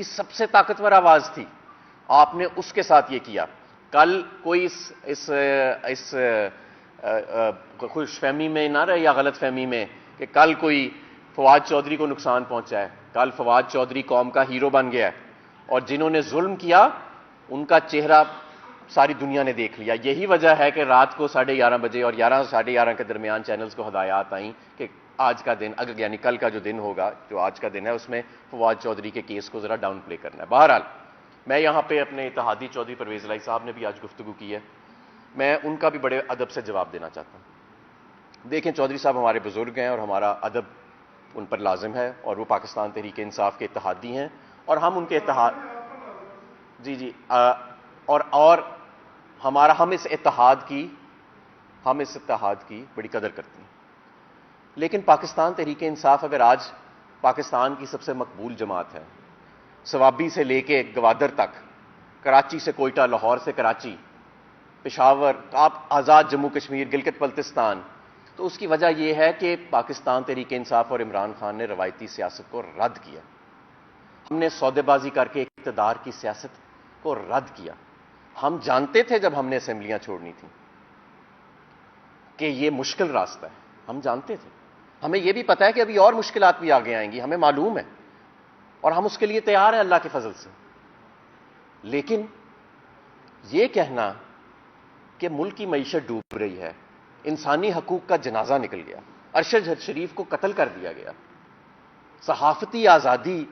سب سے طاقتور آواز تھی، آپ نے اس کے ساتھ یہ کیا. کل کوئی اس خوش فہمی میں نہ رہے یا غلط فہمی میں کہ کل کوئی فواد چودھری کو نقصان پہنچا ہے. کل فواد چودھری قوم کا ہیرو بن گیا ہے، اور جنہوں نے ظلم کیا ان کا چہرہ ساری دنیا نے دیکھ لیا. یہی وجہ ہے کہ رات کو 11:30 بجے اور 11 ساڑھے 11 کے درمیان چینلز کو ہدایات آئیں کہ آج کا دن، اگر یعنی کل کا جو دن ہوگا، جو آج کا دن ہے، اس میں فواد چودھری کے کیس کو ذرا ڈاؤن پلے کرنا ہے. بہرحال میں یہاں پہ اپنے اتحادی چودھری پرویز الہی صاحب نے بھی آج گفتگو کی ہے، میں ان کا بھی بڑے ادب سے جواب دینا چاہتا ہوں. دیکھیں چودھری صاحب ہمارے بزرگ ہیں اور ہمارا ادب ان پر لازم ہے، اور وہ پاکستان تحریک انصاف کے اتحادی ہیں، اور ہم ان کے اتحاد جی اور ہم اس اتحاد کی بڑی قدر کرتے ہیں. لیکن پاکستان تحریک انصاف اگر آج پاکستان کی سب سے مقبول جماعت ہے، سوابی سے لے کے گوادر تک، کراچی سے کوئٹہ، لاہور سے کراچی، پشاور، آپ آزاد جموں کشمیر، گلگت بلتستان، تو اس کی وجہ یہ ہے کہ پاکستان تحریک انصاف اور عمران خان نے روایتی سیاست کو رد کیا. ہم نے سودے بازی کر کے اقتدار کی سیاست کو رد کیا. ہم جانتے تھے جب ہم نے اسمبلیاں چھوڑنی تھیں کہ یہ مشکل راستہ ہے، ہم جانتے تھے. ہمیں یہ بھی پتا ہے کہ ابھی اور مشکلات بھی آگے آئیں گی، ہمیں معلوم ہے، اور ہم اس کے لیے تیار ہیں اللہ کے فضل سے. لیکن یہ کہنا کہ ملک کی معیشت ڈوب رہی ہے، انسانی حقوق کا جنازہ نکل گیا، ارشد شریف کو قتل کر دیا گیا، صحافتی آزادی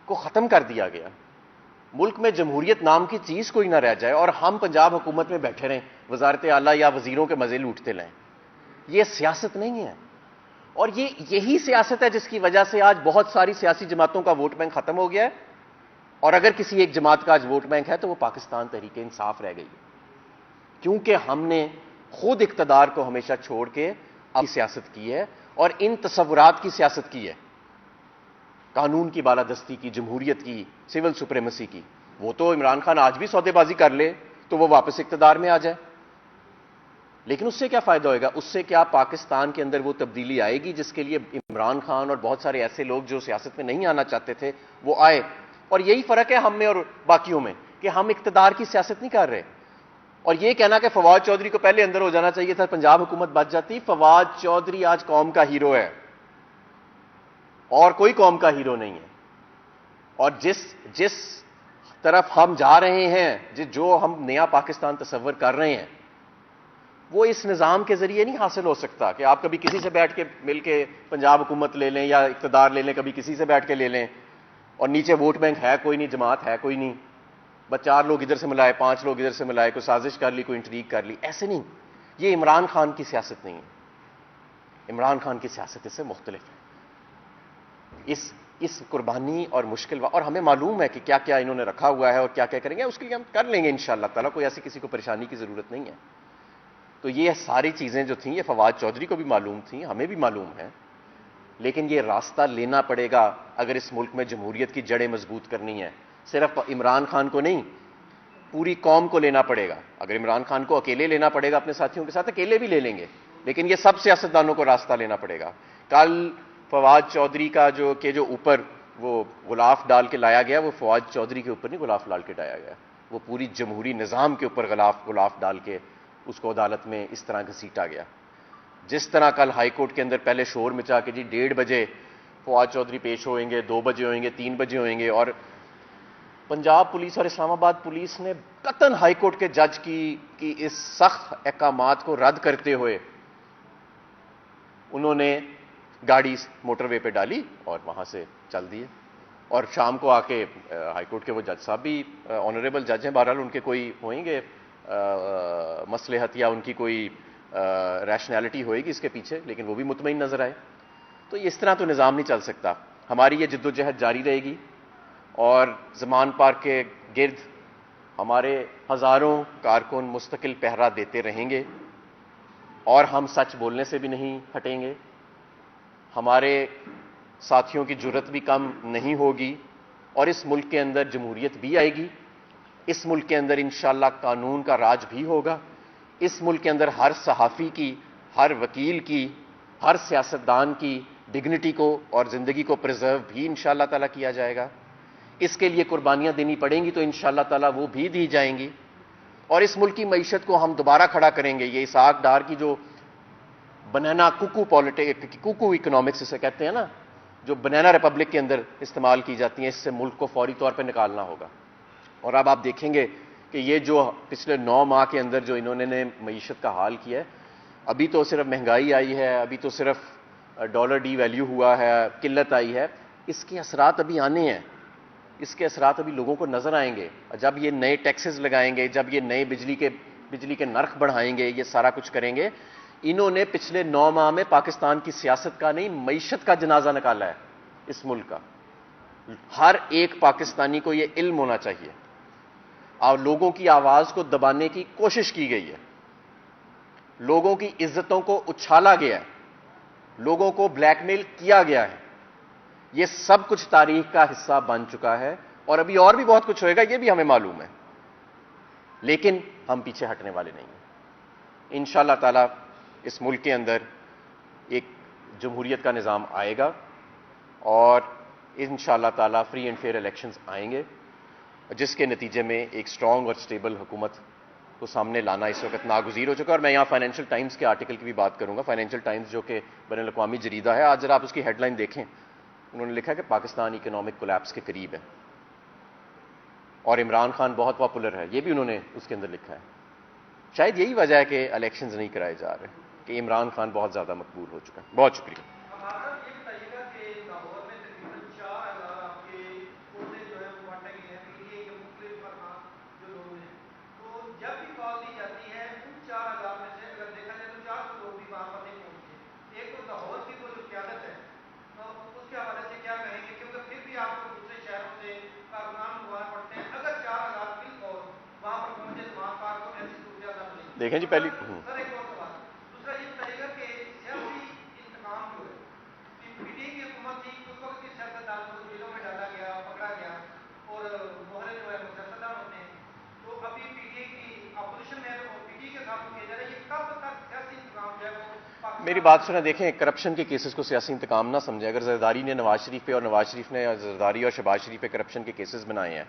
کو ختم کر دیا گیا، ملک میں جمہوریت نام کی چیز کوئی نہ رہ جائے، اور ہم پنجاب حکومت میں بیٹھے رہیں، وزارت اعلیٰ یا وزیروں کے مزے لوٹتے لائیں. یہ سیاست نہیں ہے. اور یہی سیاست ہے جس کی وجہ سے آج بہت ساری سیاسی جماعتوں کا ووٹ بینک ختم ہو گیا ہے، اور اگر کسی ایک جماعت کا آج ووٹ بینک ہے تو وہ پاکستان تحریک انصاف رہ گئی ہے، کیونکہ ہم نے خود اقتدار کو ہمیشہ چھوڑ کے اپنی سیاست کی ہے، اور ان تصورات کی سیاست کی ہے، قانون کی بالادستی کی، جمہوریت کی، سول سپریمیسی کی. وہ تو عمران خان آج بھی سودے بازی کر لے تو وہ واپس اقتدار میں آ جائے، لیکن اس سے کیا فائدہ ہوئے گا؟ اس سے کیا پاکستان کے اندر وہ تبدیلی آئے گی جس کے لیے عمران خان اور بہت سارے ایسے لوگ جو سیاست میں نہیں آنا چاہتے تھے وہ آئے. اور یہی فرق ہے ہم میں اور باقیوں میں کہ ہم اقتدار کی سیاست نہیں کر رہے. اور یہ کہنا کہ فواد چودھری کو پہلے اندر ہو جانا چاہیے تھا، پنجاب حکومت بچ جاتی. فواد چودھری آج قوم کا ہیرو ہے اور کوئی قوم کا ہیرو نہیں ہے. اور جس طرف ہم جا رہے ہیں، جو ہم نیا پاکستان تصور کر رہے ہیں، وہ اس نظام کے ذریعے نہیں حاصل ہو سکتا کہ آپ کبھی کسی سے بیٹھ کے مل کے پنجاب حکومت لے لیں یا اقتدار لے لیں، کبھی کسی سے بیٹھ کے لے لیں، اور نیچے ووٹ بینک ہے کوئی نہیں، جماعت ہے کوئی نہیں، بس 4 لوگ ادھر سے ملائے، 5 لوگ ادھر سے ملائے، کوئی سازش کر لی، کوئی انٹریگ کر لی. ایسے نہیں. یہ عمران خان کی سیاست نہیں ہے. عمران خان کی سیاست اس سے مختلف ہے. اس قربانی اور مشکل اور ہمیں معلوم ہے کہ کیا کیا انہوں نے رکھا ہوا ہے اور کیا کیا کریں گے، اس کے لیے ہم کر لیں گے انشاءاللہ تعالیٰ. کوئی ایسی کسی کو پریشانی کی ضرورت نہیں ہے. تو یہ ساری چیزیں جو تھیں یہ فواد چودھری کو بھی معلوم تھیں، ہمیں بھی معلوم ہے، لیکن یہ راستہ لینا پڑے گا اگر اس ملک میں جمہوریت کی جڑیں مضبوط کرنی ہے. صرف عمران خان کو نہیں، پوری قوم کو لینا پڑے گا. اگر عمران خان کو اکیلے لینا پڑے گا اپنے ساتھیوں کے ساتھ، اکیلے بھی لے لیں گے، لیکن یہ سب سیاستدانوں کو راستہ لینا پڑے گا. کل فواد چودھری کا جو اوپر وہ غلاف ڈال کے لایا گیا، وہ فواد چودھری کے اوپر نہیں غلاف ڈال کے لایا گیا، وہ پوری جمہوری نظام کے اوپر غلاف ڈال کے اس کو عدالت میں اس طرح گھسیٹا گیا. جس طرح کل ہائی کورٹ کے اندر پہلے شور مچا کہ جی 1:30 بجے فواد چودھری پیش ہوئیں گے، 2 بجے ہوئیں گے، 3 بجے ہوئیں گے، اور پنجاب پولیس اور اسلام آباد پولیس نے قطعاً ہائی کورٹ کے جج کی اس سخت احکامات کو رد کرتے ہوئے انہوں نے گاڑی موٹر وے پہ ڈالی اور وہاں سے چل دیے. اور شام کو آ کے ہائی کورٹ کے وہ جج صاحب بھی آنریبل جج ہیں، بہرحال ان کے کوئی ہوئیں گے مصلحت یا ان کی کوئی ریشنالٹی ہوئے گی اس کے پیچھے، لیکن وہ بھی مطمئن نظر آئے. تو اس طرح تو نظام نہیں چل سکتا. ہماری یہ جدوجہد جاری رہے گی، اور زمان پارک کے گرد ہمارے ہزاروں کارکن مستقل پہرا دیتے رہیں گے، اور ہم سچ بولنے سے بھی نہیں ہٹیں گے. ہمارے ساتھیوں کی جرت بھی کم نہیں ہوگی، اور اس ملک کے اندر جمہوریت بھی آئے گی. اس ملک کے اندر انشاءاللہ قانون کا راج بھی ہوگا. اس ملک کے اندر ہر صحافی کی، ہر وکیل کی، ہر سیاستدان کی ڈگنیٹی کو اور زندگی کو پریزرو بھی انشاءاللہ تعالیٰ کیا جائے گا. اس کے لیے قربانیاں دینی پڑیں گی تو انشاءاللہ تعالی وہ بھی دی جائیں گی، اور اس ملک کی معیشت کو ہم دوبارہ کھڑا کریں گے۔ یہ اسحاق ڈار کی جو بنانا کوکو اکنامکس اسے کہتے ہیں نا، جو بنانا ریپبلک کے اندر استعمال کی جاتی ہیں، اس سے ملک کو فوری طور پہ نکالنا ہوگا۔ اور اب آپ دیکھیں گے کہ یہ جو پچھلے 9 ماہ کے اندر جو انہوں نے معیشت کا حال کیا ہے، ابھی تو صرف مہنگائی آئی ہے، ابھی تو صرف ڈالر ڈی ویلیو ہوا ہے، قلت آئی ہے، اس کے اثرات ابھی آنے ہیں، اس کے اثرات ابھی لوگوں کو نظر آئیں گے۔ جب یہ نئے ٹیکسز لگائیں گے، جب یہ نئے بجلی کے نرخ بڑھائیں گے، یہ سارا کچھ کریں گے۔ انہوں نے پچھلے 9 ماہ میں پاکستان کی سیاست کا نہیں، معیشت کا جنازہ نکالا ہے اس ملک کا۔ ہر ایک پاکستانی کو یہ علم ہونا چاہیے، اور لوگوں کی آواز کو دبانے کی کوشش کی گئی ہے، لوگوں کی عزتوں کو اچھالا گیا ہے، لوگوں کو بلیک میل کیا گیا ہے۔ یہ سب کچھ تاریخ کا حصہ بن چکا ہے، اور ابھی اور بھی بہت کچھ ہوئے گا، یہ بھی ہمیں معلوم ہے، لیکن ہم پیچھے ہٹنے والے نہیں ہیں۔ انشاءاللہ تعالی اس ملک کے اندر ایک جمہوریت کا نظام آئے گا، اور انشاءاللہ تعالی فری اینڈ فیئر الیکشنز آئیں گے، جس کے نتیجے میں ایک اسٹرانگ اور اسٹیبل حکومت کو سامنے لانا اس وقت ناگزیر ہو چکا ہے۔ اور میں یہاں فائنینشیل ٹائمز کے آرٹیکل کی بھی بات کروں گا۔ فائنینشیل ٹائمز جو کہ بین الاقوامی جریدہ ہے، آج ذرا آپ اس کی ہیڈ لائن دیکھیں، انہوں نے لکھا کہ پاکستان اکنامک کولیپس کے قریب ہے، اور عمران خان بہت پاپولر ہے، یہ بھی انہوں نے اس کے اندر لکھا ہے۔ شاید یہی وجہ ہے کہ الیکشنز نہیں کرائے جا رہے، کہ عمران خان بہت زیادہ مقبول ہو چکا ہے۔ بہت شکریہ۔ دیکھیں جی، پہلی میری بات سنیں، دیکھیں کرپشن کے کیسز کو سیاسی انتقام نہ سمجھیں۔ اگر زرداری نے نواز شریف پہ، اور نواز شریف نے زرداری اور شہباز شریف پہ کرپشن کے کیسز بنائے ہیں،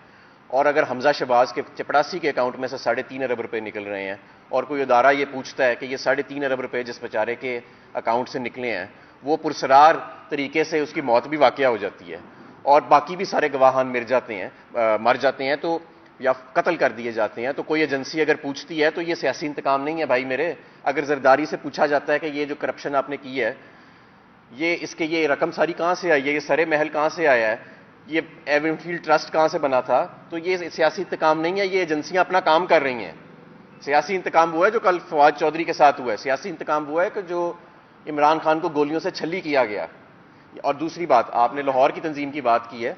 اور اگر حمزہ شہباز کے چپڑاسی کے اکاؤنٹ میں سے 3.5 ارب روپے نکل رہے ہیں، اور کوئی ادارہ یہ پوچھتا ہے کہ یہ 3.5 ارب روپے جس بیچارے کے اکاؤنٹ سے نکلے ہیں وہ پرسرار طریقے سے اس کی موت بھی واقع ہو جاتی ہے، اور باقی بھی سارے گواہان مر جاتے ہیں تو یا قتل کر دیے جاتے ہیں، تو کوئی ایجنسی اگر پوچھتی ہے تو یہ سیاسی انتقام نہیں ہے بھائی میرے۔ اگر زرداری سے پوچھا جاتا ہے کہ یہ جو کرپشن آپ نے کی ہے، یہ رقم ساری کہاں سے آئی ہے، یہ سرے محل کہاں سے آیا ہے، یہ ایون فیلڈ ٹرسٹ کہاں سے بنا تھا، تو یہ سیاسی انتقام نہیں ہے، یہ ایجنسیاں اپنا کام کر رہی ہیں۔ سیاسی انتقام ہوا ہے جو کل فواد چودھری کے ساتھ ہوا ہے، سیاسی انتقام ہوا ہے کہ جو عمران خان کو گولیوں سے چھلی کیا گیا۔ اور دوسری بات، آپ نے لاہور کی تنظیم کی بات کی ہے،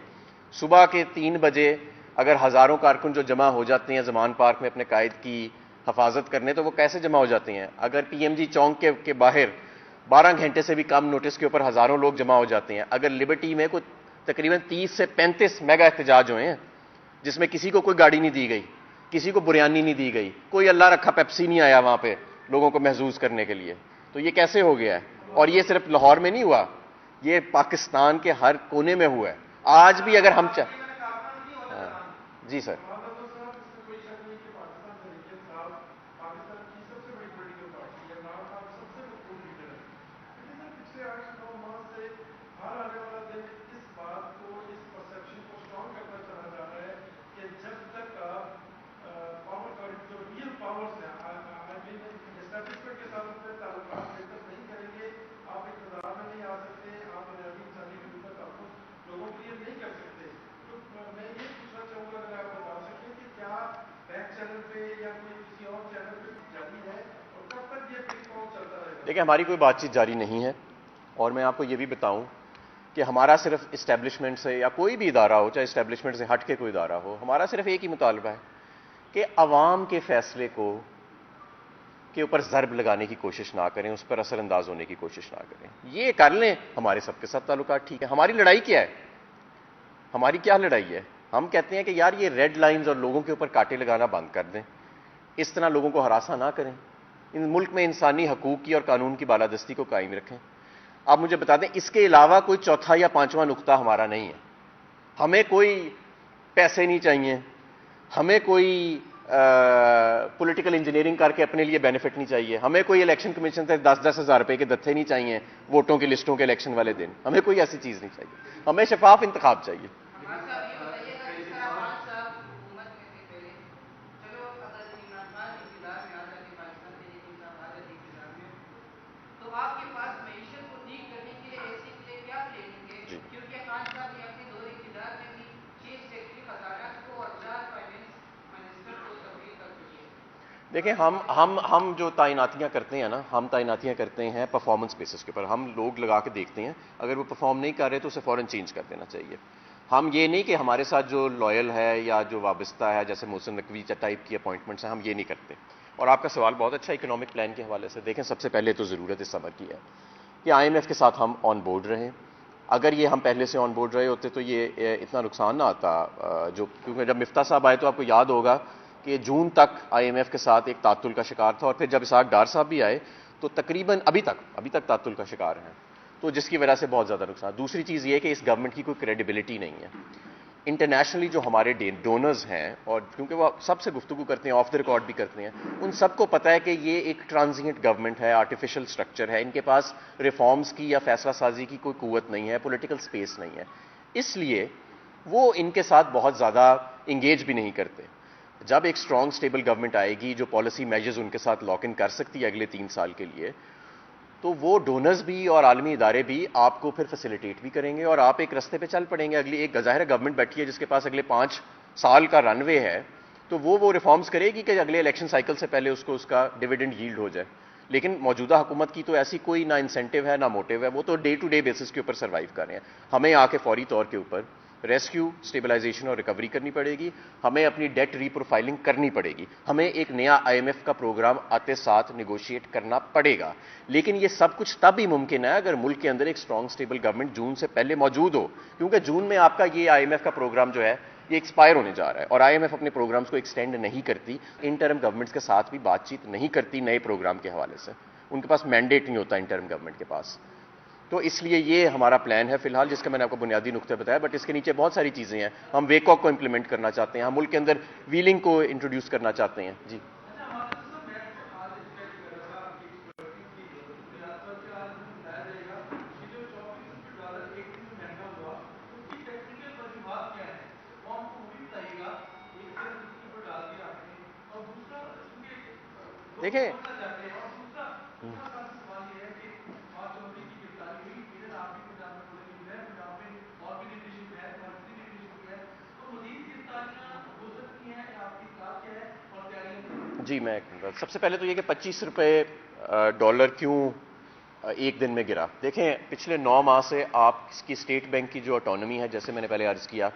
صبح کے 3 بجے اگر ہزاروں کارکن جو جمع ہو جاتے ہیں زمان پارک میں اپنے قائد کی حفاظت کرنے، تو وہ کیسے جمع ہو جاتے ہیں؟ اگر پی ایم جی چونک کے باہر 12 گھنٹے سے بھی کم نوٹس کے اوپر ہزاروں لوگ جمع ہو جاتے ہیں، اگر لبرٹی میں کوئی تقریباً 30 سے 35 میگا احتجاج ہوئے ہیں، جس میں کسی کو کوئی گاڑی نہیں دی گئی، کسی کو بریانی نہیں دی گئی، کوئی اللہ رکھا پیپسی نہیں آیا وہاں پہ لوگوں کو محظوظ کرنے کے لیے، تو یہ کیسے ہو گیا ہے؟ اور یہ صرف لاہور میں نہیں ہوا، یہ پاکستان کے ہر کونے میں ہوا ہے۔ آج بھی اگر ہم جی سر، دیکھیں ہماری کوئی بات چیت جاری نہیں ہے، اور میں آپ کو یہ بھی بتاؤں کہ ہمارا صرف اسٹیبلشمنٹ سے یا کوئی بھی ادارہ ہو، چاہے اسٹیبلشمنٹ سے ہٹ کے کوئی ادارہ ہو، ہمارا صرف ایک ہی مطالبہ ہے کہ عوام کے فیصلے کے اوپر ضرب لگانے کی کوشش نہ کریں، اس پر اثر انداز ہونے کی کوشش نہ کریں۔ یہ کر لیں، ہمارے سب کے ساتھ تعلقات ٹھیک ہے۔ ہماری لڑائی کیا ہے؟ ہماری کیا لڑائی ہے؟ ہم کہتے ہیں کہ یار یہ ریڈ لائنز اور لوگوں کے اوپر کانٹے لگانا بند کر دیں، اس طرح لوگوں کو ہراساں نہ کریں، ان ملک میں انسانی حقوق کی اور قانون کی بالادستی کو قائم رکھیں۔ آپ مجھے بتا دیں اس کے علاوہ کوئی چوتھا یا 5واں نقطہ ہمارا نہیں ہے۔ ہمیں کوئی پیسے نہیں چاہیے, ہمیں کوئی پولیٹیکل انجینئرنگ کر کے اپنے لیے بینیفٹ نہیں چاہیے, ہمیں کوئی الیکشن کمیشن سے 10-10 ہزار روپے کے دتھے نہیں چاہیے ووٹوں کی لسٹوں کے الیکشن والے دن, ہمیں کوئی ایسی چیز نہیں چاہیے, ہمیں شفاف انتخاب چاہیے. دیکھیں ہم جو تعیناتیاں کرتے ہیں نا, ہم تعیناتیاں کرتے ہیں پرفارمنس بیسس کے اوپر. ہم لوگ لگا کے دیکھتے ہیں, اگر وہ پرفارم نہیں کر رہے تو اسے فوراً چینج کر دینا چاہیے. ہم یہ نہیں کہ ہمارے ساتھ جو لائل ہے یا جو وابستہ ہے, جیسے محسن نقوی ٹائپ کی اپوائنٹمنٹس ہیں, ہم یہ نہیں کرتے. اور آپ کا سوال بہت اچھا اکنامک پلان کے حوالے سے. دیکھیں سب سے پہلے تو ضرورت اس سمر کی ہے کہ آئی ایم ایف کے ساتھ ہم آن بورڈ رہیں. اگر یہ ہم پہلے سے آن بورڈ رہے ہوتے تو یہ اتنا نقصان نہ آتا. کیونکہ جب مفتاح صاحب آئے تو آپ کو یاد ہوگا کہ جون تک آئی ایم ایف کے ساتھ ایک تعطل کا شکار تھا, اور پھر جب اسحاق ڈار صاحب بھی آئے تو تقریباً ابھی تک تعطل کا شکار ہیں, تو جس کی وجہ سے بہت زیادہ نقصان. دوسری چیز یہ کہ اس گورنمنٹ کی کوئی کریڈیبلٹی نہیں ہے انٹرنیشنلی. جو ہمارے ڈونرز ہیں, اور کیونکہ وہ سب سے گفتگو کرتے ہیں, آف دا ریکارڈ بھی کرتے ہیں, ان سب کو پتہ ہے کہ یہ ایک ٹرانزینٹ گورنمنٹ ہے, آرٹیفیشل سٹرکچر ہے, ان کے پاس ریفارمز کی یا فیصلہ سازی کی کوئی قوت نہیں ہے, پولیٹیکل سپیس نہیں ہے. اس لیے وہ ان کے ساتھ بہت زیادہ انگیج بھی نہیں کرتے. جب ایک اسٹرانگ اسٹیبل گورنمنٹ آئے گی جو پالیسی میجرز ان کے ساتھ لاک ان کر سکتی ہے اگلے 3 سال کے لیے, تو وہ ڈونرز بھی اور عالمی ادارے بھی آپ کو پھر فیسیلیٹیٹ بھی کریں گے, اور آپ ایک رستے پہ چل پڑیں گے. اگلی ایک ظاہر گورنمنٹ بیٹھی ہے جس کے پاس اگلے 5 سال کا رن وے ہے, تو وہ ریفارمز کرے گی کہ اگلے الیکشن سائیکل سے پہلے اس کو اس کا ڈویڈنڈ ییلڈ ہو جائے. لیکن موجودہ حکومت کی تو ایسی کوئی نہ انسینٹیو ہے نہ موٹیو ہے, وہ تو ڈے ٹو ڈے بیسس کے اوپر سروائیو کر رہے ہیں. ہمیں آ کے فوری طور کے اوپر ریسکیو, اسٹیبلائزیشن اور ریکوری کرنی پڑے گی, ہمیں اپنی ڈیٹ ری پروفائلنگ کرنی پڑے گی, ہمیں ایک نیا آئی ایم ایف کا پروگرام آتے ساتھ نیگوشیٹ کرنا پڑے گا. لیکن یہ سب کچھ تب ہی ممکن ہے اگر ملک کے اندر ایک اسٹرانگ اسٹیبل گورنمنٹ جون سے پہلے موجود ہو, کیونکہ جون میں آپ کا یہ آئی ایم ایف کا پروگرام جو ہے یہ ایکسپائر ہونے جا رہا ہے, اور آئی ایم ایف اپنے پروگرامز کو ایکسٹینڈ نہیں کرتی, انٹرم گورنمنٹس کے ساتھ بھی بات چیت نہیں کرتی نئے پروگرام کے حوالے سے. ان کے پاس مینڈیٹ نہیں ہوتا انٹرم گورنمنٹ کے پاس. تو اس لیے یہ ہمارا پلان ہے فی الحال, جس کا میں نے آپ کو بنیادی نقطہ بتایا. بٹ اس کے نیچے بہت ساری چیزیں ہیں. ہم ویکاک کو امپلیمنٹ کرنا چاہتے ہیں, ہم ملک کے اندر ویلنگ کو انٹروڈیوس کرنا چاہتے ہیں. جی دیکھیں جی, میں سب سے پہلے تو یہ کہ 25 روپے ڈالر کیوں ایک دن میں گرا. دیکھیں پچھلے 9 ماہ سے آپ کی اسٹیٹ بینک کی جو آٹونومی ہے, جیسے میں نے پہلے عرض کیا,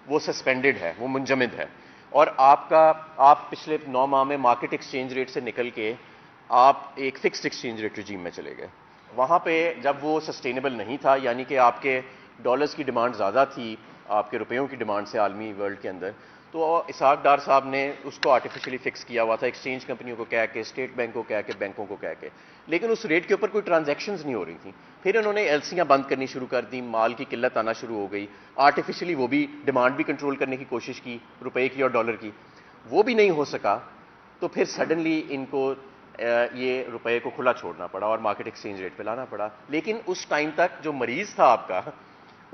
وہ سسپینڈڈ ہے, وہ منجمد ہے. اور آپ پچھلے 9 ماہ میں مارکیٹ ایکسچینج ریٹ سے نکل کے آپ ایک فکسڈ ایکسچینج ریٹ رجیم میں چلے گئے. وہاں پہ جب وہ سسٹینیبل نہیں تھا, یعنی کہ آپ کے ڈالرز کی ڈیمانڈ زیادہ تھی آپ کے روپیوں کی ڈیمانڈ سے عالمی ورلڈ کے اندر, تو اسحاق ڈار صاحب نے اس کو آرٹیفیشلی فکس کیا ہوا تھا, ایکسچینج کمپنیوں کو کہہ کے, اسٹیٹ بینک کو کہہ کے, بینکوں کو کہہ کے. لیکن اس ریٹ کے اوپر کوئی ٹرانزیکشنز نہیں ہو رہی تھیں. پھر انہوں نے ایلسیاں بند کرنی شروع کر دی, مال کی قلت آنا شروع ہو گئی, آرٹیفیشلی وہ بھی ڈیمانڈ بھی کنٹرول کرنے کی کوشش کی روپے کی اور ڈالر کی, وہ بھی نہیں ہو سکا. تو پھر سڈنلی ان کو یہ روپے کو کھلا چھوڑنا پڑا اور مارکیٹ ایکسچینج ریٹ پہ لانا پڑا. لیکن اس ٹائم تک جو مریض تھا آپ کا,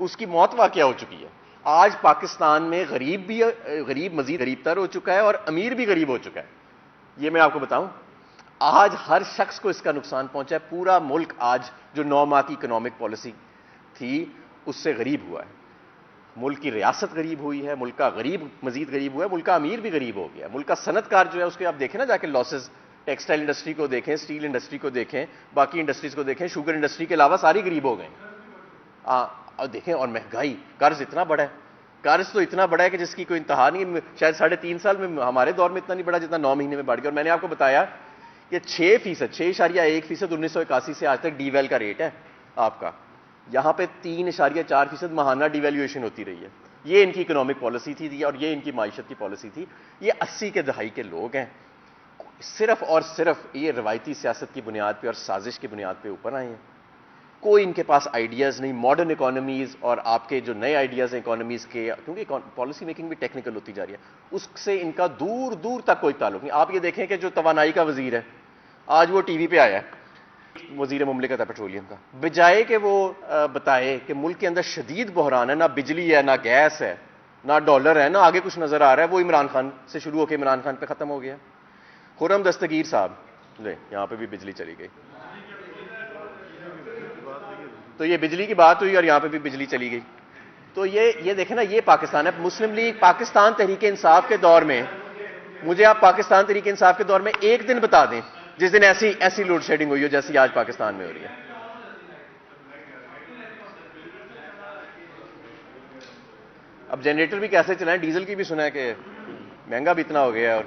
اس کی موت واقع ہو چکی ہے. آج پاکستان میں غریب مزید غریب تر ہو چکا ہے اور امیر بھی غریب ہو چکا ہے. یہ میں آپ کو بتاؤں, آج ہر شخص کو اس کا نقصان پہنچا ہے. پورا ملک آج جو 9 ماہ کی اکنامک پالیسی تھی اس سے غریب ہوا ہے. ملک کی ریاست غریب ہوئی ہے, ملک کا غریب مزید غریب ہوا ہے, ملک کا امیر بھی غریب ہو گیا. ملک کا صنعت کار جو ہے اس کے آپ دیکھیں نا جا کے لاسز, ٹیکسٹائل انڈسٹری کو دیکھیں, اسٹیل انڈسٹری کو دیکھیں, باقی انڈسٹریز کو دیکھیں, شوگر انڈسٹری کے علاوہ ساری غریب ہو گئے. اور دیکھیں, اور مہنگائی, قرض اتنا بڑا ہے, قرض تو اتنا بڑا ہے کہ جس کی کوئی انتہا نہیں. شاید 3.5 سال میں ہمارے دور میں اتنا نہیں بڑا جتنا 9 مہینے میں بڑھ گیا. اور میں نے آپ کو بتایا کہ 6.1% 1981 سے آج تک ڈی ویل کا ریٹ ہے آپ کا. یہاں پہ 3.4% ماہانہ ڈی ویلیویشن ہوتی رہی ہے. یہ ان کی اکنامک پالیسی تھی اور یہ ان کی معیشت کی پالیسی تھی. یہ 80 کے دہائی کے لوگ ہیں, صرف اور صرف یہ روایتی سیاست کی بنیاد پہ اور سازش کی بنیاد پہ اوپر آئے ہیں. کوئی ان کے پاس آئیڈیاز نہیں. ماڈرن اکانومیز اور آپ کے جو نئے آئیڈیاز ہیں اکانومیز کے, کیونکہ پالیسی میکنگ بھی ٹیکنیکل ہوتی جا رہی ہے, اس سے ان کا دور دور تک کوئی تعلق نہیں. آپ یہ دیکھیں کہ جو توانائی کا وزیر ہے آج وہ ٹی وی پہ آیا ہے, وزیر مملکت ہے پیٹرولیم کا, بجائے کہ وہ بتائے کہ ملک کے اندر شدید بحران ہے, نہ بجلی ہے, نہ گیس ہے, نہ ڈالر ہے, نہ آگے کچھ نظر آ رہا ہے, وہ عمران خان سے شروع ہو کے عمران خان پہ ختم ہو گیا. خرم دستگیر صاحب, لے یہاں پہ بھی بجلی چلی گئی. تو یہ بجلی کی بات ہوئی اور یہاں پہ بھی بجلی چلی گئی. تو یہ دیکھیں نا, یہ پاکستان ہے. مسلم لیگ پاکستان تحریک انصاف کے دور میں, مجھے آپ پاکستان تحریک انصاف کے دور میں ایک دن بتا دیں جس دن ایسی لوڈ شیڈنگ ہوئی ہو جیسی آج پاکستان میں ہو رہی ہے. اب جنریٹر بھی کیسے چلائیں, ڈیزل کی بھی سنا ہے کہ مہنگا بھی اتنا ہو گیا ہے. اور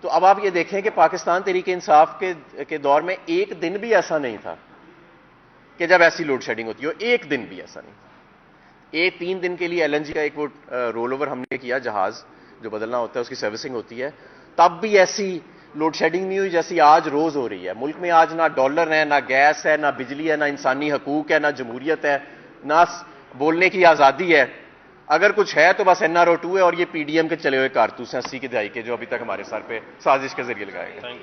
تو اب آپ یہ دیکھیں کہ پاکستان تحریک انصاف کے دور میں ایک دن بھی ایسا نہیں تھا کہ جب ایسی لوڈ شیڈنگ ہوتی ہو, ایک دن بھی ایسا نہیں تھا. 3 دن کے لیے ایل این جی کا ایک وہ رول اوور ہم نے کیا, جہاز جو بدلنا ہوتا ہے اس کی سروسنگ ہوتی ہے, تب بھی ایسی لوڈ شیڈنگ نہیں ہوئی جیسی آج روز ہو رہی ہے. ملک میں آج نہ ڈالر ہے, نہ گیس ہے, نہ بجلی ہے, نہ انسانی حقوق ہے, نہ جمہوریت ہے, نہ بولنے کی آزادی ہے. اگر کچھ ہے تو بس NRO 2 ہے, اور یہ پی ڈی ایم کے چلے ہوئے کارتوس ہیں 80 کی دہائی کے, جو ابھی تک ہمارے سر پہ سازش کے ذریعے لگائے گئے.